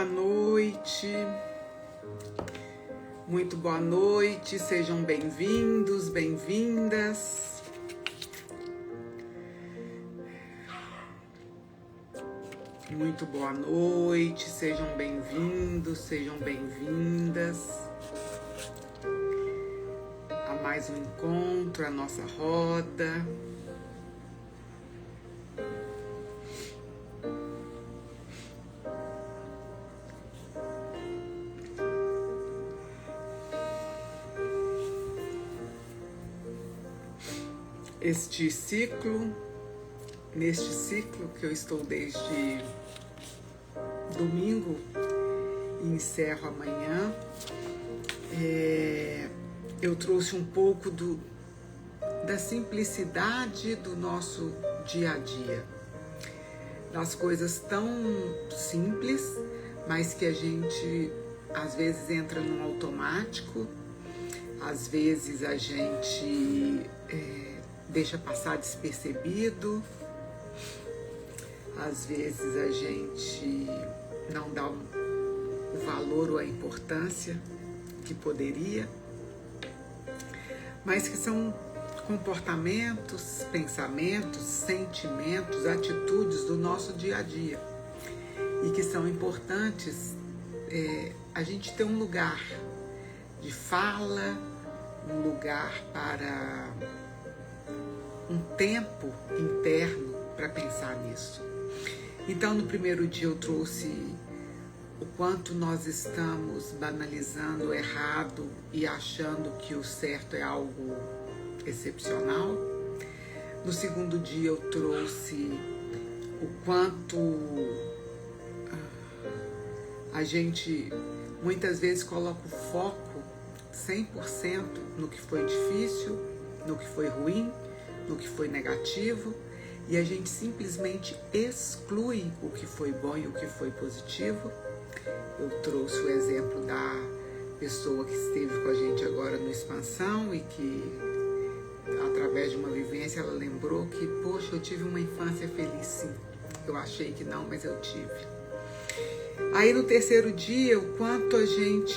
boa noite. Muito boa noite, sejam bem-vindos, bem-vindas. Muito boa noite, sejam bem-vindos, sejam bem-vindas a mais um encontro, a nossa roda. Neste ciclo que eu estou desde domingo e encerro amanhã, eu trouxe um pouco da simplicidade do nosso dia a dia, das coisas tão simples, mas que a gente às vezes entra num automático, às vezes a gente deixa passar despercebido, às vezes a gente não dá o valor ou a importância que poderia, mas que são comportamentos, pensamentos, sentimentos, atitudes do nosso dia a dia e que são importantes a gente ter um lugar de fala, um lugar para um tempo interno para pensar nisso. Então, no primeiro dia eu trouxe o quanto nós estamos banalizando o errado e achando que o certo é algo excepcional. No segundo dia eu trouxe o quanto a gente muitas vezes coloca o foco 100% no que foi difícil, no que foi ruim, no que foi negativo, e a gente simplesmente exclui o que foi bom e o que foi positivo. Eu trouxe o exemplo da pessoa que esteve com a gente agora no Expansão e que, através de uma vivência, ela lembrou que, poxa, eu tive uma infância feliz, sim. Eu achei que não, mas eu tive. Aí no terceiro dia, o quanto a gente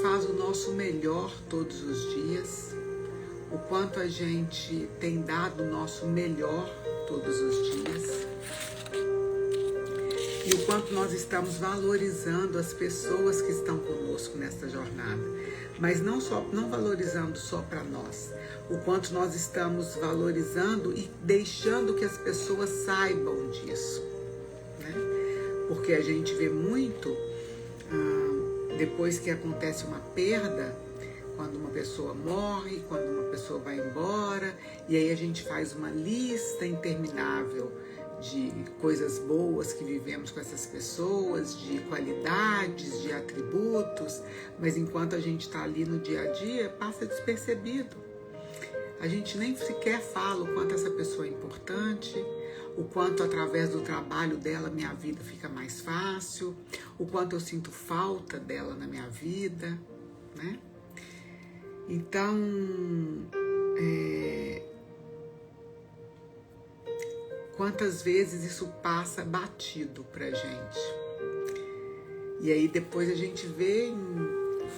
faz o nosso melhor todos os dias, o quanto a gente tem dado o nosso melhor todos os dias e o quanto nós estamos valorizando as pessoas que estão conosco nesta jornada, mas não valorizando só para nós, o quanto nós estamos valorizando e deixando que as pessoas saibam disso, né? Porque a gente vê muito depois que acontece uma perda, quando uma pessoa morre, quando uma pessoa vai embora, e aí a gente faz uma lista interminável de coisas boas que vivemos com essas pessoas, de qualidades, de atributos, mas enquanto a gente está ali no dia a dia, passa despercebido. A gente nem sequer fala o quanto essa pessoa é importante, o quanto através do trabalho dela minha vida fica mais fácil, o quanto eu sinto falta dela na minha vida, né? Então, quantas vezes isso passa batido pra gente? E aí depois a gente vê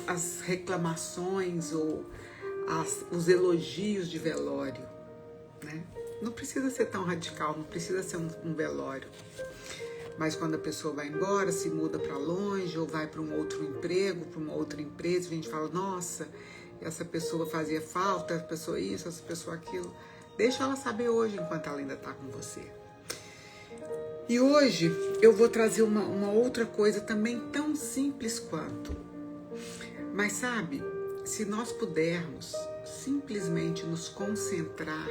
as reclamações ou os elogios de velório, né? Não precisa ser tão radical, não precisa ser um velório. Mas quando a pessoa vai embora, se muda para longe ou vai para um outro emprego, para uma outra empresa, a gente fala, nossa, essa pessoa fazia falta, essa pessoa isso, essa pessoa aquilo. Deixa ela saber hoje, enquanto ela ainda está com você. E hoje eu vou trazer uma outra coisa também tão simples quanto. Mas sabe, se nós pudermos simplesmente nos concentrar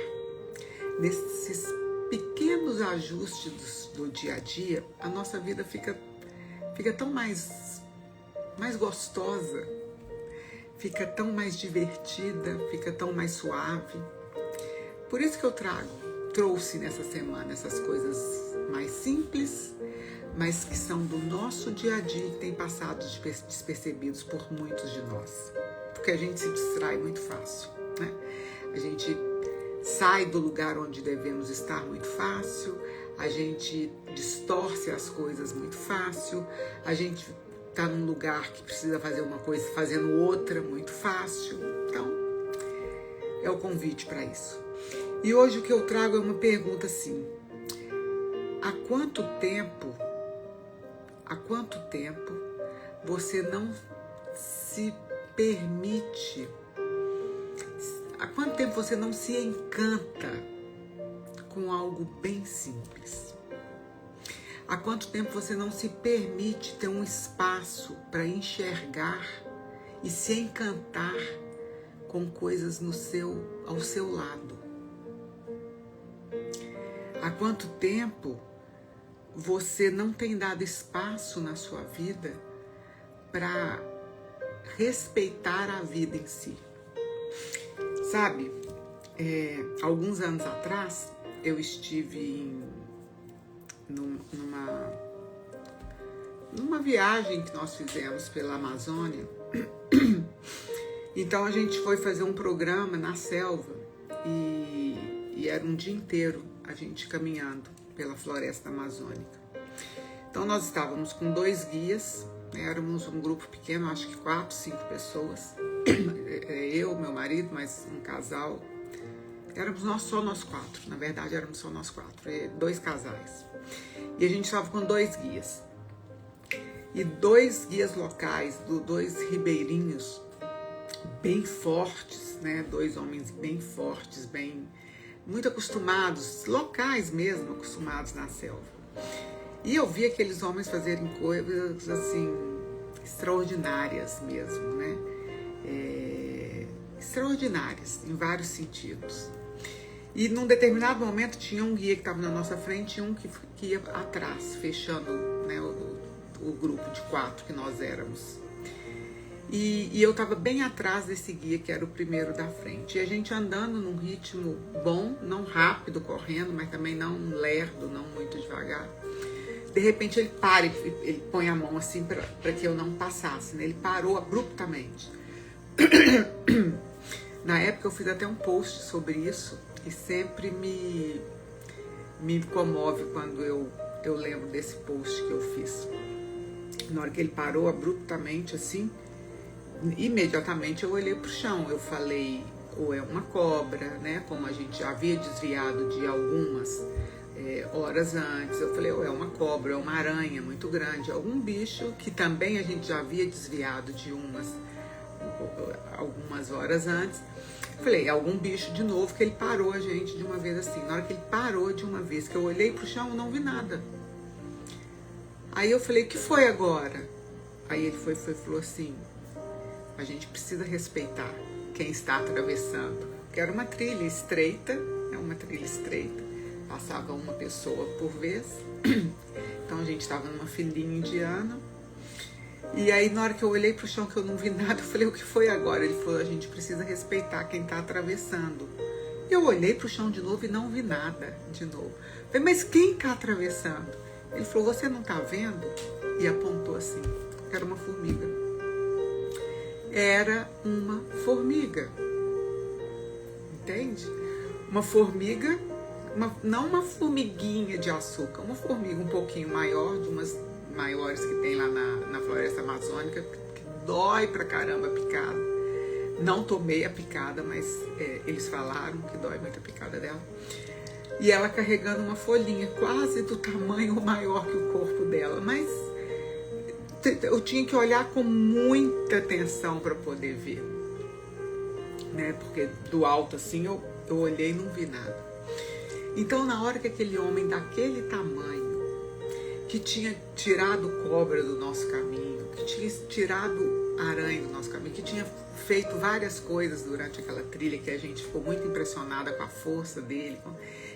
nesses pequenos ajustes do dia a dia, a nossa vida fica tão mais gostosa, fica tão mais divertida, fica tão mais suave. Por isso que eu trouxe nessa semana essas coisas mais simples, mas que são do nosso dia a dia e que têm passado despercebidos por muitos de nós. Porque a gente se distrai muito fácil, né? A gente sai do lugar onde devemos estar muito fácil, a gente distorce as coisas muito fácil, a gente tá num lugar que precisa fazer uma coisa fazendo outra muito fácil. Então, é o convite para isso. E hoje o que eu trago é uma pergunta assim: há quanto tempo você não se permite, há quanto tempo você não se encanta com algo bem simples? Há quanto tempo você não se permite ter um espaço para enxergar e se encantar com coisas ao seu lado? Há quanto tempo você não tem dado espaço na sua vida para respeitar a vida em si? Sabe, alguns anos atrás eu estive numa viagem que nós fizemos pela Amazônia. Então a gente foi fazer um programa na selva e era um dia inteiro a gente caminhando pela floresta amazônica. Então nós estávamos com 2 guias, né? Éramos um grupo pequeno, acho que 4, 5 pessoas. Eu, meu marido, mais um casal. Éramos só nós 4, na verdade éramos só nós 4, 2 casais. E a gente estava com 2 guias. E 2 guias locais, 2 ribeirinhos bem fortes, né? 2 homens bem fortes, muito acostumados, locais mesmo, acostumados na selva. E eu vi aqueles homens fazerem coisas assim, extraordinárias mesmo, né? Extraordinárias, em vários sentidos. E num determinado momento tinha um guia que estava na nossa frente e um que ia atrás, fechando, né, o grupo de 4 que nós éramos. E eu estava bem atrás desse guia, que era o primeiro da frente. E a gente andando num ritmo bom, não rápido, correndo, mas também não lerdo, não muito devagar. De repente ele para, ele põe a mão assim para que eu não passasse, né? Ele parou abruptamente. Na época eu fiz até um post sobre isso e sempre me comove quando eu lembro desse post que eu fiz. Na hora que ele parou abruptamente assim, imediatamente eu olhei para o chão. Eu falei, ou é uma cobra, né? Como a gente já havia desviado de algumas horas antes. Eu falei, ou é uma cobra, é uma aranha muito grande, algum bicho que também a gente já havia desviado de algumas horas antes. Eu falei, algum bicho de novo, que ele parou a gente de uma vez assim. Na hora que ele parou de uma vez, que eu olhei para o chão, eu não vi nada. Aí eu falei, o que foi agora? Aí ele falou assim, a gente precisa respeitar quem está atravessando. Porque era uma trilha estreita, passava uma pessoa por vez. Então a gente estava numa filinha indiana. E aí na hora que eu olhei para o chão que eu não vi nada, eu falei, o que foi agora? Ele falou, a gente precisa respeitar quem está atravessando. Eu olhei para o chão de novo e não vi nada de novo. Eu falei, mas quem está atravessando? Ele falou, você não está vendo? E apontou assim, era uma formiga. Era uma formiga. Entende? Uma formiga, não uma formiguinha de açúcar, uma formiga um pouquinho maior, de umas maiores que tem lá na floresta amazônica, que dói pra caramba a picada. Não tomei a picada, mas eles falaram que dói muito a picada dela. E ela carregando uma folhinha quase do tamanho ou maior que o corpo dela, mas eu tinha que olhar com muita atenção para poder ver, né? Porque do alto assim eu olhei e não vi nada. Então na hora que aquele homem daquele tamanho, que tinha tirado cobra do nosso caminho, que tinha tirado aranha do nosso caminho, que tinha feito várias coisas durante aquela trilha, que a gente ficou muito impressionada com a força dele,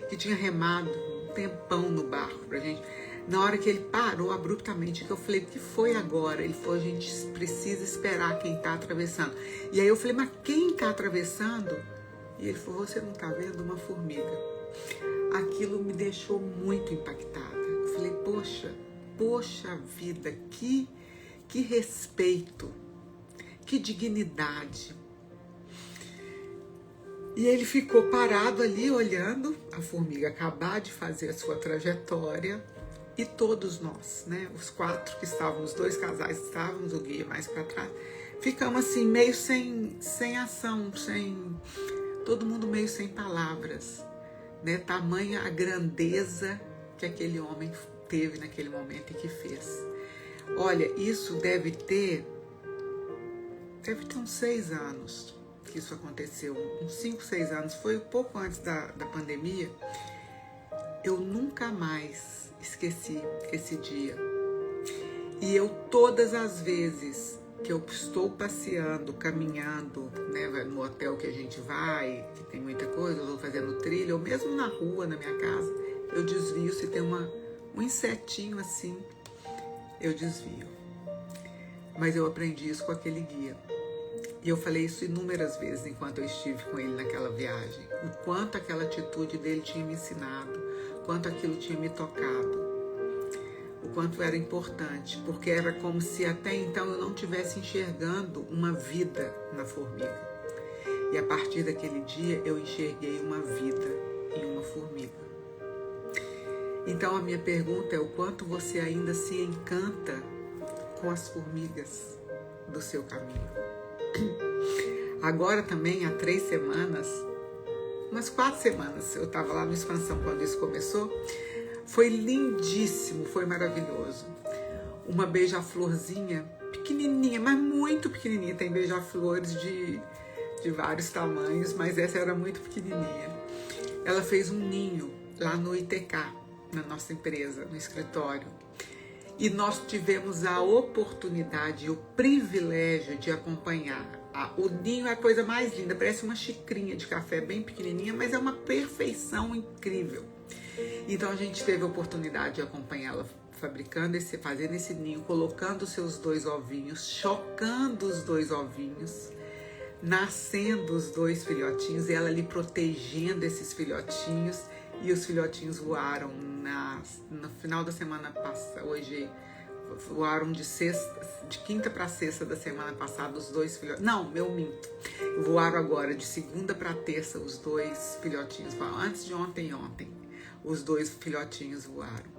que tinha remado um tempão no barco pra gente. Na hora que ele parou abruptamente, que eu falei, o que foi agora? Ele falou, a gente precisa esperar quem tá atravessando. E aí eu falei, mas quem tá atravessando? E ele falou, você não tá vendo uma formiga? Aquilo me deixou muito impactada. Eu falei, poxa vida, que respeito, que dignidade. E ele ficou parado ali olhando a formiga acabar de fazer a sua trajetória. E todos nós, né, os 4 que estávamos, os 2 casais estávamos, o guia mais para trás, ficamos assim, meio sem ação, todo mundo meio sem palavras, né, tamanha a grandeza que aquele homem teve naquele momento e que fez. Olha, isso deve ter uns 6 anos que isso aconteceu, uns 5, 6 anos, foi um pouco antes da pandemia. Eu nunca mais esqueci esse dia. E eu, todas as vezes que eu estou passeando, caminhando, né, no hotel que a gente vai, que tem muita coisa, eu vou fazendo trilha, ou mesmo na rua, na minha casa, eu desvio. Se tem um insetinho assim, eu desvio. Mas eu aprendi isso com aquele guia. E eu falei isso inúmeras vezes enquanto eu estive com ele naquela viagem. O quanto aquela atitude dele tinha me ensinado, o quanto aquilo tinha me tocado, o quanto era importante, porque era como se até então eu não estivesse enxergando uma vida na formiga. E a partir daquele dia eu enxerguei uma vida em uma formiga. Então a minha pergunta é: o quanto você ainda se encanta com as formigas do seu caminho? Agora também, há 3 semanas, umas 4 semanas, eu estava lá no Expansão quando isso começou. Foi lindíssimo, foi maravilhoso. Uma beija-florzinha pequenininha, mas muito pequenininha. Tem beija-flores de vários tamanhos, mas essa era muito pequenininha. Ela fez um ninho lá no ITK, na nossa empresa, no escritório. E nós tivemos a oportunidade e o privilégio de acompanhar. O ninho é a coisa mais linda, parece uma xicrinha de café bem pequenininha, mas é uma perfeição incrível. Então a gente teve a oportunidade de acompanhá-la fazendo esse ninho, colocando os seus 2 ovinhos, chocando os 2 ovinhos, nascendo os 2 filhotinhos, e ela ali protegendo esses filhotinhos, e os filhotinhos voaram no final da semana passada. Hoje voaram de quinta para sexta da semana passada os 2 filhotinhos. Não, meu minto. Voaram agora de segunda para terça os 2 filhotinhos. Antes de ontem, os 2 filhotinhos voaram.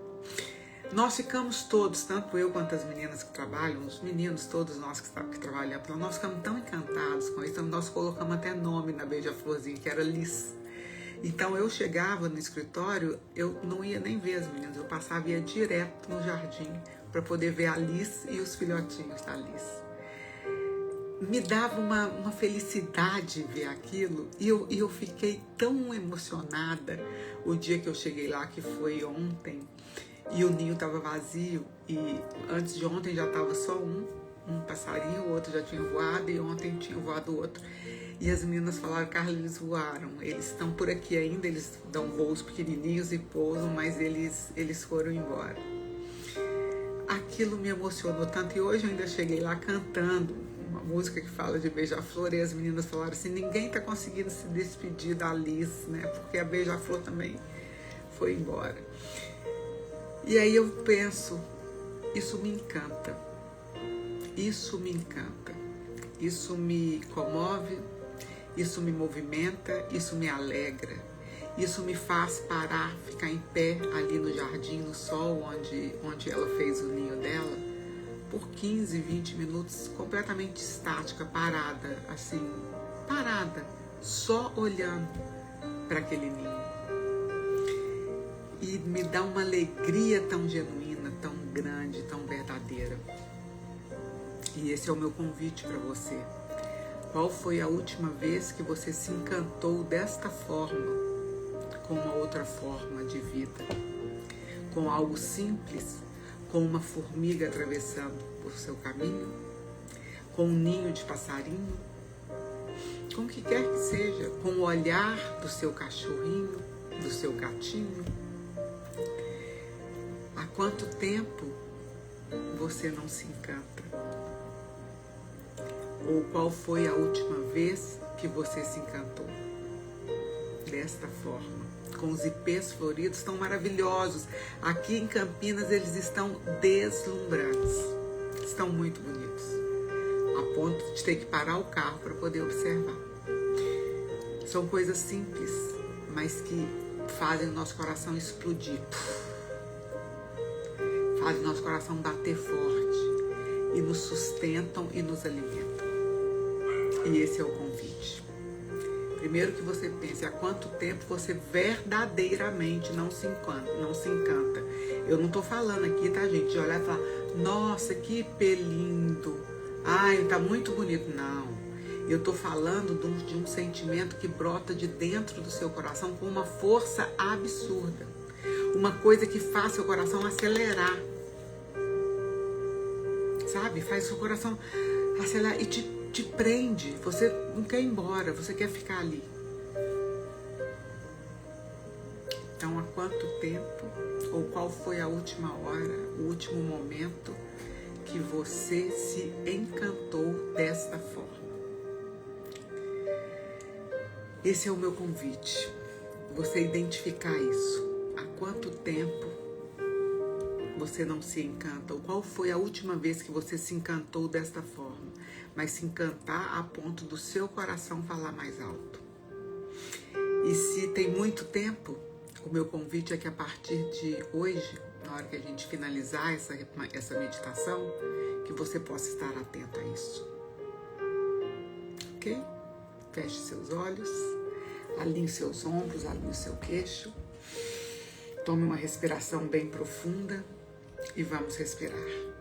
Nós ficamos todos, tanto eu quanto as meninas que trabalham, os meninos, todos nós que trabalhamos, nós ficamos tão encantados com isso. Nós colocamos até nome na beija-florzinha, que era Liz. Então eu chegava no escritório, eu não ia nem ver as meninas, eu passava e ia direto no jardim para poder ver a Liz e os filhotinhos da Liz. Me dava uma felicidade ver aquilo, e eu fiquei tão emocionada o dia que eu cheguei lá, que foi ontem, e o ninho estava vazio, e antes de ontem já estava só um passarinho, o outro já tinha voado, e ontem tinha voado outro. E as meninas falaram: Carla, eles voaram, eles estão por aqui ainda, eles dão voos pequenininhos e pousam, mas eles foram embora. Aquilo me emocionou tanto, e hoje eu ainda cheguei lá cantando uma música que fala de beija-flor, e as meninas falaram assim: ninguém está conseguindo se despedir da Liz, né? Porque a beija-flor também foi embora. E aí eu penso, isso me encanta, isso me encanta, isso me comove, isso me movimenta, isso me alegra, isso me faz parar, ficar em pé ali no jardim, no sol, onde ela fez o ninho dela, por 15, 20 minutos, completamente estática, parada, assim, parada, só olhando para aquele ninho. E me dá uma alegria tão genuína, tão grande, tão verdadeira. E esse é o meu convite para você. Qual foi a última vez que você se encantou desta forma, com uma outra forma de vida? Com algo simples, com uma formiga atravessando o seu caminho, com um ninho de passarinho, com o que quer que seja, com o olhar do seu cachorrinho, do seu gatinho. Há quanto tempo você não se encanta? Ou qual foi a última vez que você se encantou? Desta forma, com os ipês floridos tão maravilhosos. Aqui em Campinas eles estão deslumbrantes, estão muito bonitos, a ponto de ter que parar o carro para poder observar. São coisas simples, mas que fazem o nosso coração explodir. Fazem o nosso coração bater forte. E nos sustentam e nos alimentam. E esse é o convite. Primeiro que você pense há quanto tempo você verdadeiramente não se encanta. Eu não tô falando aqui, tá, gente? De olhar e falar, nossa, que pelindo. Ai, tá muito bonito. Não. Eu tô falando de um sentimento que brota de dentro do seu coração com uma força absurda. Uma coisa que faz seu coração acelerar. Sabe? Faz seu coração acelerar e te prende. Você não quer ir embora, você quer ficar ali. Então, há quanto tempo, ou qual foi a última hora, o último momento que você se encantou desta forma? Esse é o meu convite. Você identificar isso. Há quanto tempo você não se encanta? Ou qual foi a última vez que você se encantou desta forma? Mas se encantar a ponto do seu coração falar mais alto. E se tem muito tempo, o meu convite é que a partir de hoje, na hora que a gente finalizar essa meditação, que você possa estar atento a isso. Ok? Feche seus olhos, alinhe seus ombros, alinhe o seu queixo. Tome uma respiração bem profunda e vamos respirar.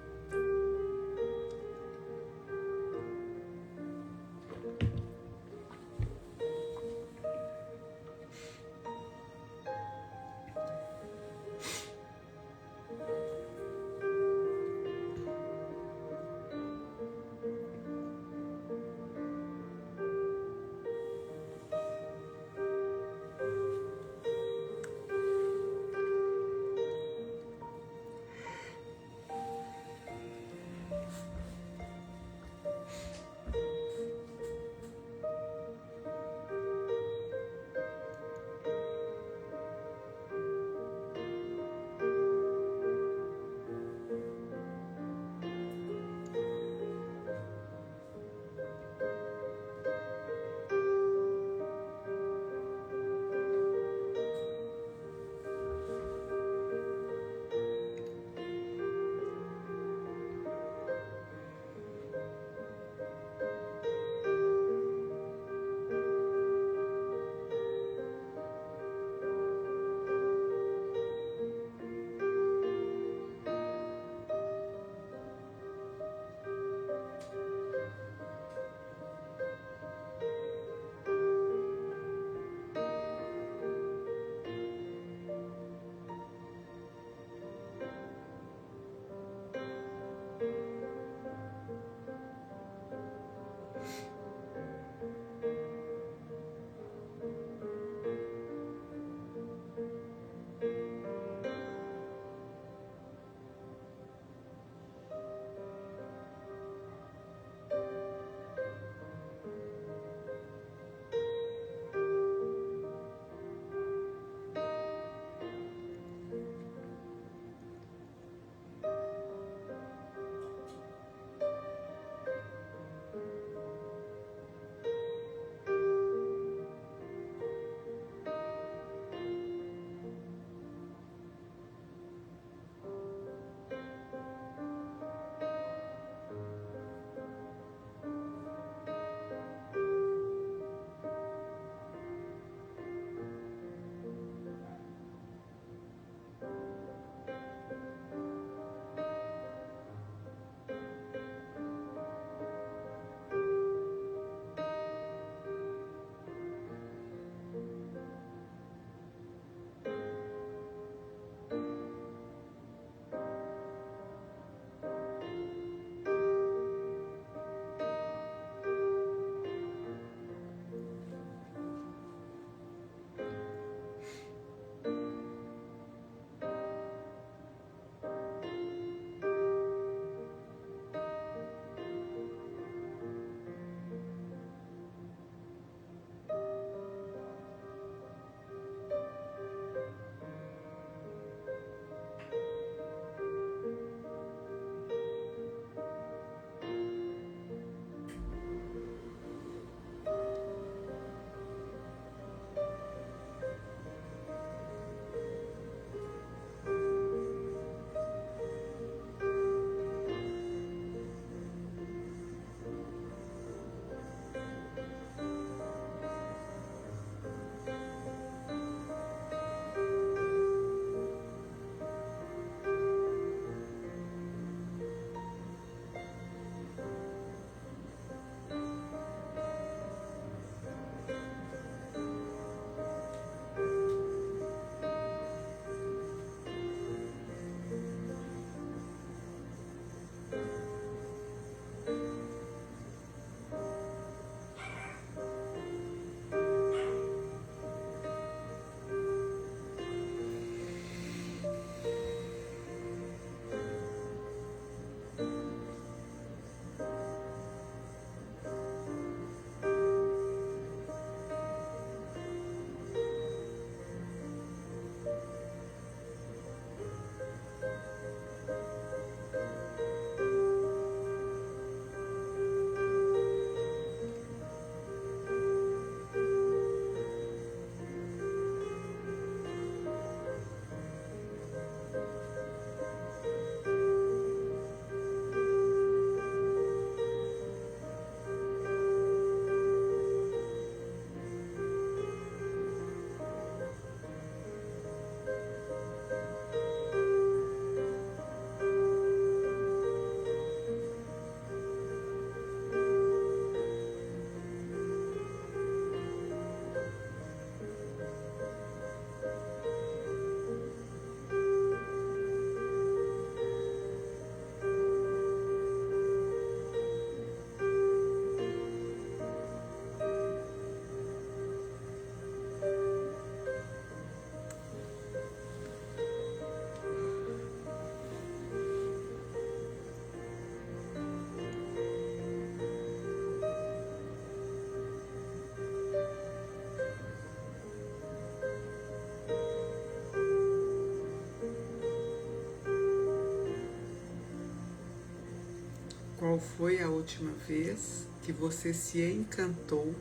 Qual foi a última vez que você se encantou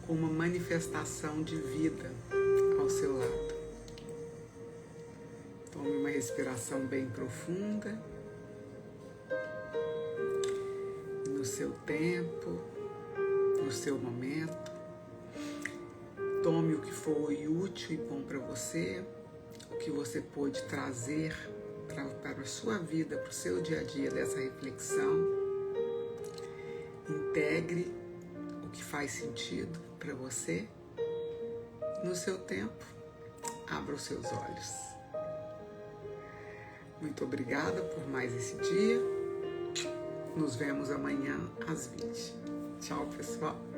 com uma manifestação de vida ao seu lado? Tome uma respiração bem profunda. No seu tempo, no seu momento. Tome o que foi útil e bom para você, o que você pôde trazer para a sua vida, para o seu dia a dia dessa reflexão. Integre o que faz sentido para você. No seu tempo, abra os seus olhos. Muito obrigada por mais esse dia. Nos vemos amanhã às 20. Tchau, pessoal.